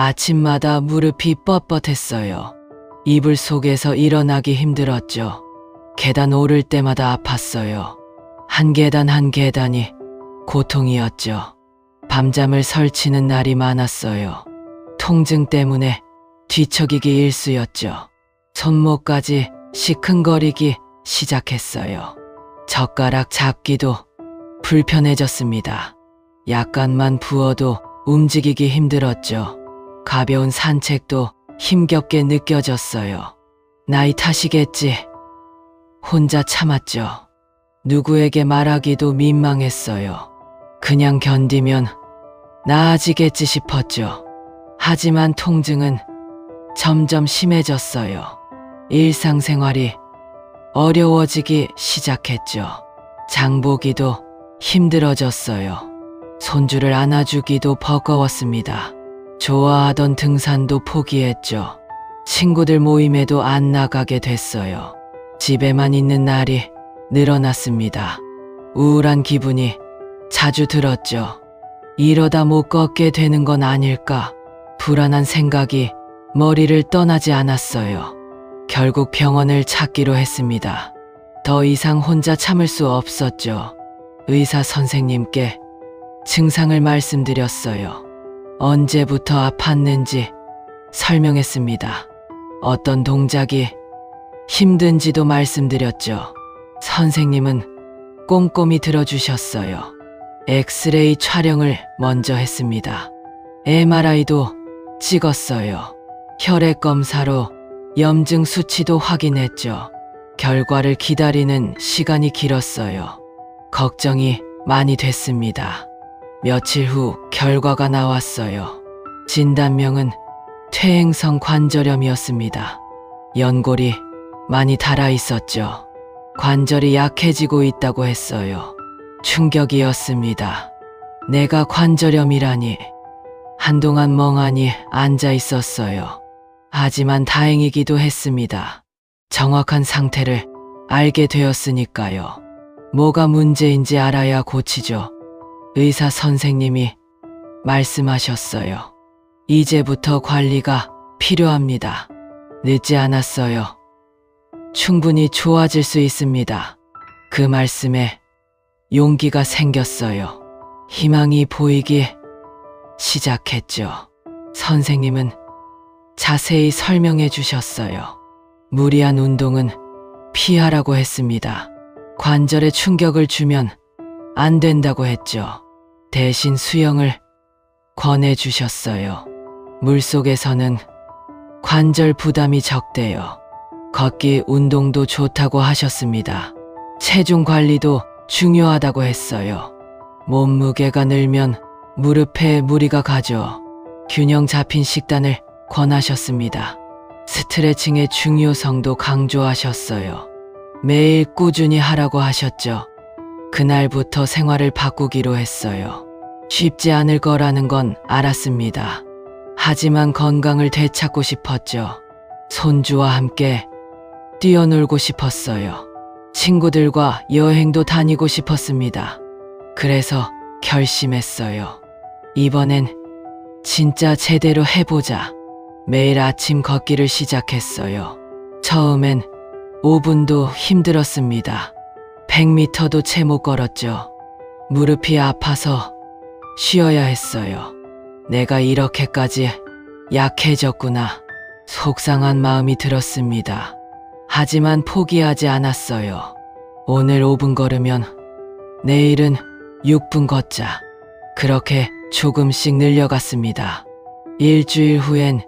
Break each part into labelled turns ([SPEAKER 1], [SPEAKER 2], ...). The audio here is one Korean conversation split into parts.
[SPEAKER 1] 아침마다 무릎이 뻣뻣했어요. 이불 속에서 일어나기 힘들었죠. 계단 오를 때마다 아팠어요. 한 계단 한 계단이 고통이었죠. 밤잠을 설치는 날이 많았어요. 통증 때문에 뒤척이기 일쑤였죠. 손목까지 시큰거리기 시작했어요. 젓가락 잡기도 불편해졌습니다. 약간만 부어도 움직이기 힘들었죠. 가벼운 산책도 힘겹게 느껴졌어요. 나이 탓이겠지. 혼자 참았죠. 누구에게 말하기도 민망했어요. 그냥 견디면 나아지겠지 싶었죠. 하지만 통증은 점점 심해졌어요. 일상생활이 어려워지기 시작했죠. 장보기도 힘들어졌어요. 손주를 안아주기도 버거웠습니다. 좋아하던 등산도 포기했죠. 친구들 모임에도 안 나가게 됐어요. 집에만 있는 날이 늘어났습니다. 우울한 기분이 자주 들었죠. 이러다 못 걷게 되는 건 아닐까? 불안한 생각이 머리를 떠나지 않았어요. 결국 병원을 찾기로 했습니다. 더 이상 혼자 참을 수 없었죠. 의사 선생님께 증상을 말씀드렸어요. 언제부터 아팠는지 설명했습니다. 어떤 동작이 힘든지도 말씀드렸죠. 선생님은 꼼꼼히 들어주셨어요. 엑스레이 촬영을 먼저 했습니다. MRI도 찍었어요. 혈액 검사로 염증 수치도 확인했죠. 결과를 기다리는 시간이 길었어요. 걱정이 많이 됐습니다. 며칠 후 결과가 나왔어요. 진단명은 퇴행성 관절염이었습니다. 연골이 많이 닳아 있었죠. 관절이 약해지고 있다고 했어요. 충격이었습니다. 내가 관절염이라니. 한동안 멍하니 앉아 있었어요. 하지만 다행이기도 했습니다. 정확한 상태를 알게 되었으니까요. 뭐가 문제인지 알아야 고치죠. 의사 선생님이 말씀하셨어요. 이제부터 관리가 필요합니다. 늦지 않았어요. 충분히 좋아질 수 있습니다. 그 말씀에 용기가 생겼어요. 희망이 보이기 시작했죠. 선생님은 자세히 설명해 주셨어요. 무리한 운동은 피하라고 했습니다. 관절에 충격을 주면 안 된다고 했죠. 대신 수영을 권해주셨어요. 물속에서는 관절 부담이 적대요. 걷기 운동도 좋다고 하셨습니다. 체중 관리도 중요하다고 했어요. 몸무게가 늘면 무릎에 무리가 가죠. 균형 잡힌 식단을 권하셨습니다. 스트레칭의 중요성도 강조하셨어요. 매일 꾸준히 하라고 하셨죠. 그날부터 생활을 바꾸기로 했어요. 쉽지 않을 거라는 건 알았습니다. 하지만 건강을 되찾고 싶었죠. 손주와 함께 뛰어놀고 싶었어요. 친구들과 여행도 다니고 싶었습니다. 그래서 결심했어요. 이번엔 진짜 제대로 해보자. 매일 아침 걷기를 시작했어요. 처음엔 5분도 힘들었습니다. 100m도 채 못 걸었죠. 무릎이 아파서 쉬어야 했어요. 내가 이렇게까지 약해졌구나. 속상한 마음이 들었습니다. 하지만 포기하지 않았어요. 오늘 5분 걸으면 내일은 6분 걷자. 그렇게 조금씩 늘려갔습니다. 일주일 후엔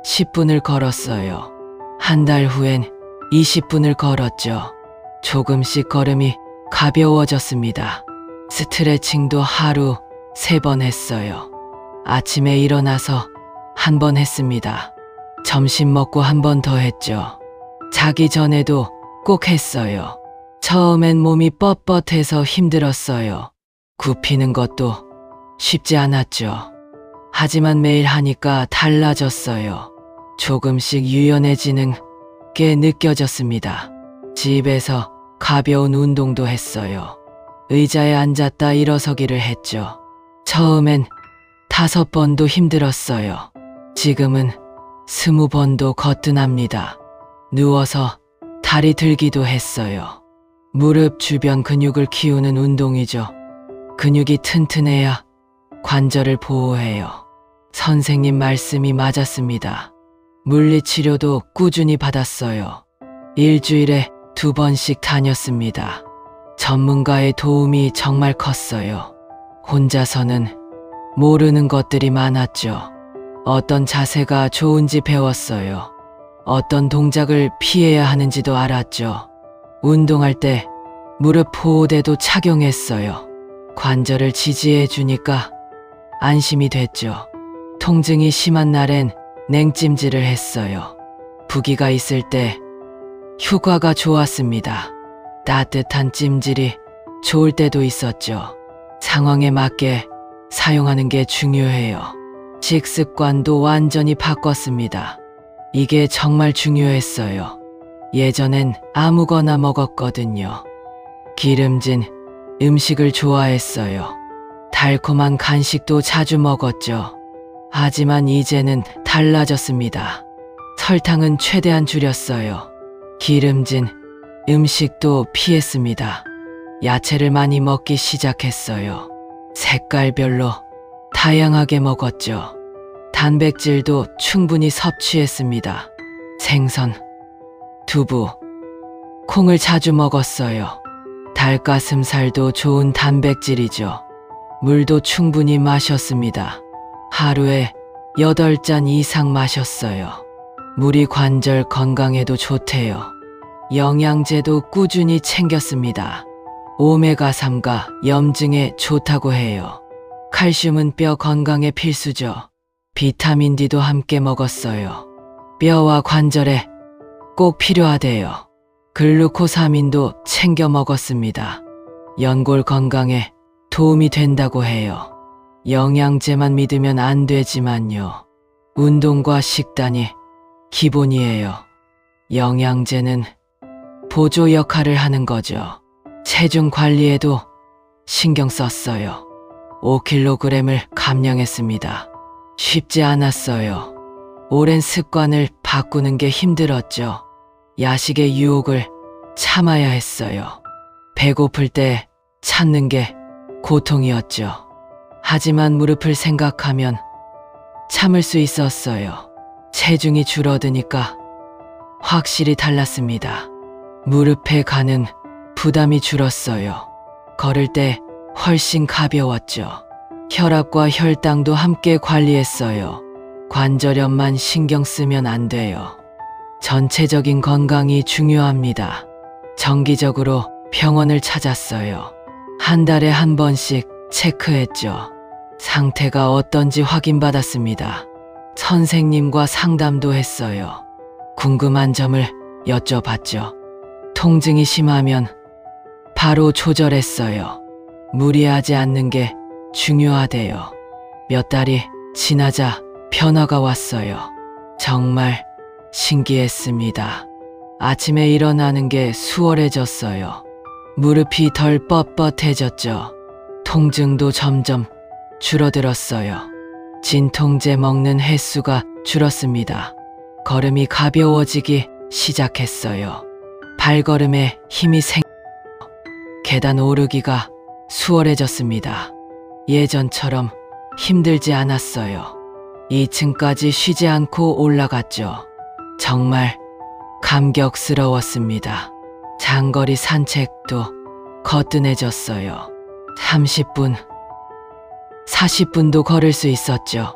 [SPEAKER 1] 10분을 걸었어요. 한 달 후엔 20분을 걸었죠. 조금씩 걸음이 가벼워졌습니다. 스트레칭도 하루 3번 했어요. 아침에 일어나서 한 번 했습니다. 점심 먹고 한 번 더 했죠. 자기 전에도 꼭 했어요. 처음엔 몸이 뻣뻣해서 힘들었어요. 굽히는 것도 쉽지 않았죠. 하지만 매일 하니까 달라졌어요. 조금씩 유연해지는 게 느껴졌습니다. 집에서 가벼운 운동도 했어요. 의자에 앉았다 일어서기를 했죠. 처음엔 5번도 힘들었어요. 지금은 20번도 거뜬합니다. 누워서 다리 들기도 했어요. 무릎 주변 근육을 키우는 운동이죠. 근육이 튼튼해야 관절을 보호해요. 선생님 말씀이 맞았습니다. 물리치료도 꾸준히 받았어요. 일주일에 2번씩 다녔습니다. 전문가의 도움이 정말 컸어요. 혼자서는 모르는 것들이 많았죠. 어떤 자세가 좋은지 배웠어요. 어떤 동작을 피해야 하는지도 알았죠. 운동할 때 무릎 보호대도 착용했어요. 관절을 지지해 주니까 안심이 됐죠. 통증이 심한 날엔 냉찜질을 했어요. 부기가 있을 때 효과가 좋았습니다. 따뜻한 찜질이 좋을 때도 있었죠. 상황에 맞게 사용하는 게 중요해요. 식습관도 완전히 바꿨습니다. 이게 정말 중요했어요. 예전엔 아무거나 먹었거든요. 기름진 음식을 좋아했어요. 달콤한 간식도 자주 먹었죠. 하지만 이제는 달라졌습니다. 설탕은 최대한 줄였어요. 기름진 음식도 피했습니다. 야채를 많이 먹기 시작했어요. 색깔별로 다양하게 먹었죠. 단백질도 충분히 섭취했습니다. 생선, 두부, 콩을 자주 먹었어요. 닭가슴살도 좋은 단백질이죠. 물도 충분히 마셨습니다. 하루에 8잔 이상 마셨어요. 물이 관절 건강에도 좋대요. 영양제도 꾸준히 챙겼습니다. 오메가3가 염증에 좋다고 해요. 칼슘은 뼈 건강에 필수죠. 비타민 D도 함께 먹었어요. 뼈와 관절에 꼭 필요하대요. 글루코사민도 챙겨 먹었습니다. 연골 건강에 도움이 된다고 해요. 영양제만 믿으면 안 되지만요. 운동과 식단이 기본이에요. 영양제는 보조 역할을 하는 거죠. 체중 관리에도 신경 썼어요. 5kg을 감량했습니다. 쉽지 않았어요. 오랜 습관을 바꾸는 게 힘들었죠. 야식의 유혹을 참아야 했어요. 배고플 때 찾는 게 고통이었죠. 하지만 무릎을 생각하면 참을 수 있었어요. 체중이 줄어드니까 확실히 달랐습니다. 무릎에 가는 부담이 줄었어요. 걸을 때 훨씬 가벼웠죠. 혈압과 혈당도 함께 관리했어요. 관절염만 신경 쓰면 안 돼요. 전체적인 건강이 중요합니다. 정기적으로 병원을 찾았어요. 한 달에 한 번씩 체크했죠. 상태가 어떤지 확인받았습니다. 선생님과 상담도 했어요. 궁금한 점을 여쭤봤죠. 통증이 심하면 바로 조절했어요. 무리하지 않는 게 중요하대요. 몇 달이 지나자 변화가 왔어요. 정말 신기했습니다. 아침에 일어나는 게 수월해졌어요. 무릎이 덜 뻣뻣해졌죠. 통증도 점점 줄어들었어요. 진통제 먹는 횟수가 줄었습니다. 걸음이 가벼워지기 시작했어요. 발걸음에 힘이 계단 오르기가 수월해졌습니다. 예전처럼 힘들지 않았어요. 2층까지 쉬지 않고 올라갔죠. 정말 감격스러웠습니다. 장거리 산책도 거뜬해졌어요. 30분, 40분도 걸을 수 있었죠.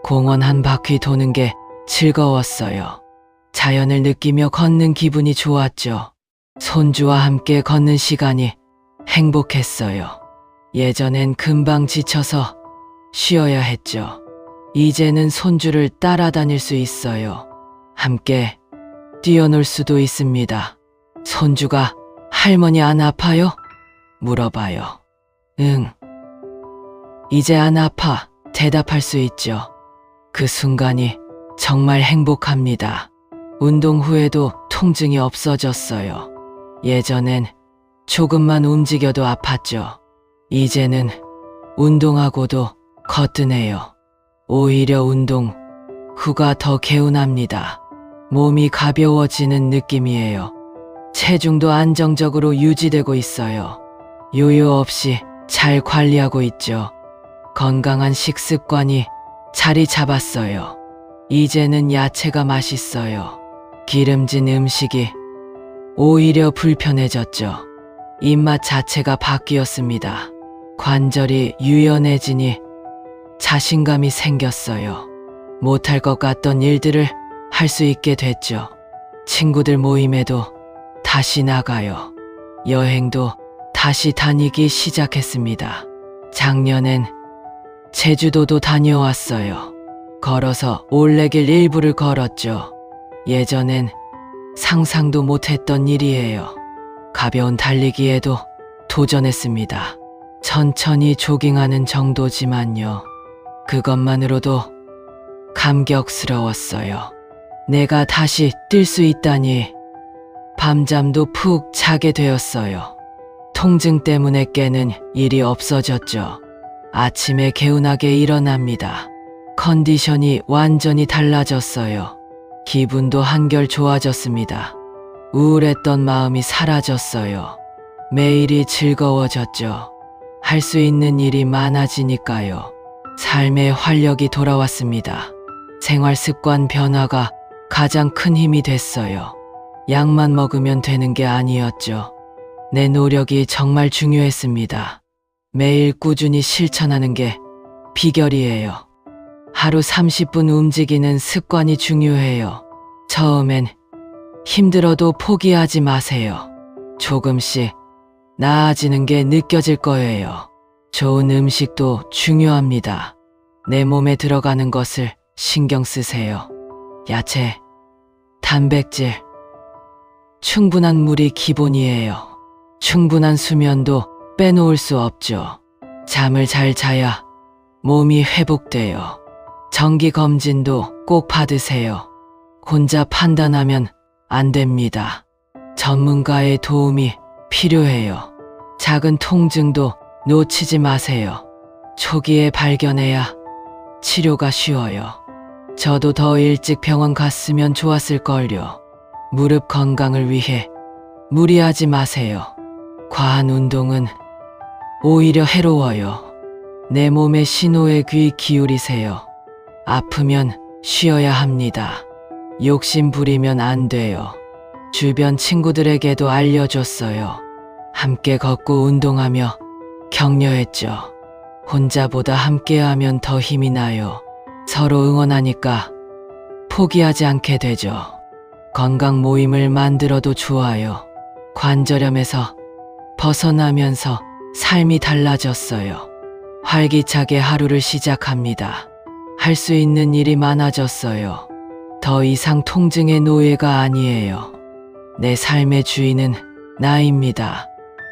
[SPEAKER 1] 공원 한 바퀴 도는 게 즐거웠어요. 자연을 느끼며 걷는 기분이 좋았죠. 손주와 함께 걷는 시간이 행복했어요. 예전엔 금방 지쳐서 쉬어야 했죠. 이제는 손주를 따라다닐 수 있어요. 함께 뛰어놀 수도 있습니다. 손주가 할머니 안 아파요? 물어봐요. 응. 이제 안 아파. 대답할 수 있죠. 그 순간이 정말 행복합니다. 운동 후에도 통증이 없어졌어요. 예전엔 조금만 움직여도 아팠죠. 이제는 운동하고도 거뜬해요. 오히려 운동 후가 더 개운합니다. 몸이 가벼워지는 느낌이에요. 체중도 안정적으로 유지되고 있어요. 요요 없이 잘 관리하고 있죠. 건강한 식습관이 자리 잡았어요. 이제는 야채가 맛있어요. 기름진 음식이 오히려 불편해졌죠. 입맛 자체가 바뀌었습니다. 관절이 유연해지니 자신감이 생겼어요. 못할 것 같던 일들을 할 수 있게 됐죠. 친구들 모임에도 다시 나가요. 여행도 다시 다니기 시작했습니다. 작년엔 제주도도 다녀왔어요. 걸어서 올레길 일부를 걸었죠. 예전엔 상상도 못했던 일이에요. 가벼운 달리기에도 도전했습니다. 천천히 조깅하는 정도지만요. 그것만으로도 감격스러웠어요. 내가 다시 뛸 수 있다니. 밤잠도 푹 자게 되었어요. 통증 때문에 깨는 일이 없어졌죠. 아침에 개운하게 일어납니다. 컨디션이 완전히 달라졌어요. 기분도 한결 좋아졌습니다. 우울했던 마음이 사라졌어요. 매일이 즐거워졌죠. 할 수 있는 일이 많아지니까요. 삶의 활력이 돌아왔습니다. 생활 습관 변화가 가장 큰 힘이 됐어요. 약만 먹으면 되는 게 아니었죠. 내 노력이 정말 중요했습니다. 매일 꾸준히 실천하는 게 비결이에요. 하루 30분 움직이는 습관이 중요해요. 처음엔 힘들어도 포기하지 마세요. 조금씩 나아지는 게 느껴질 거예요. 좋은 음식도 중요합니다. 내 몸에 들어가는 것을 신경 쓰세요. 야채, 단백질, 충분한 물이 기본이에요. 충분한 수면도 빼놓을 수 없죠. 잠을 잘 자야 몸이 회복돼요. 정기 검진도 꼭 받으세요. 혼자 판단하면 안 됩니다. 전문가의 도움이 필요해요. 작은 통증도 놓치지 마세요. 초기에 발견해야 치료가 쉬워요. 저도 더 일찍 병원 갔으면 좋았을걸요. 무릎 건강을 위해 무리하지 마세요. 과한 운동은 오히려 해로워요. 내 몸의 신호에 귀 기울이세요. 아프면 쉬어야 합니다. 욕심 부리면 안 돼요. 주변 친구들에게도 알려줬어요. 함께 걷고 운동하며 격려했죠. 혼자보다 함께하면 더 힘이 나요. 서로 응원하니까 포기하지 않게 되죠. 건강 모임을 만들어도 좋아요. 관절염에서 벗어나면서 삶이 달라졌어요. 활기차게 하루를 시작합니다. 할 수 있는 일이 많아졌어요. 더 이상 통증의 노예가 아니에요. 내 삶의 주인은 나입니다.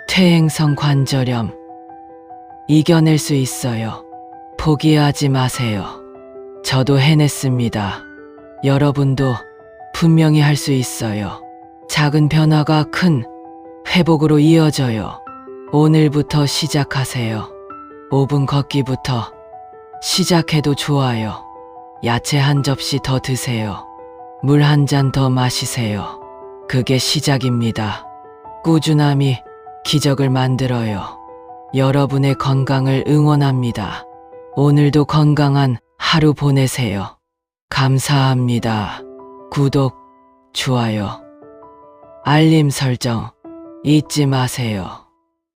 [SPEAKER 1] 퇴행성 관절염 이겨낼 수 있어요. 포기하지 마세요. 저도 해냈습니다. 여러분도 분명히 할 수 있어요. 작은 변화가 큰 회복으로 이어져요. 오늘부터 시작하세요. 5분 걷기부터 시작해도 좋아요. 야채 한 접시 더 드세요. 물 한 잔 더 마시세요. 그게 시작입니다. 꾸준함이 기적을 만들어요. 여러분의 건강을 응원합니다. 오늘도 건강한 하루 보내세요. 감사합니다. 구독, 좋아요, 알림 설정 잊지 마세요.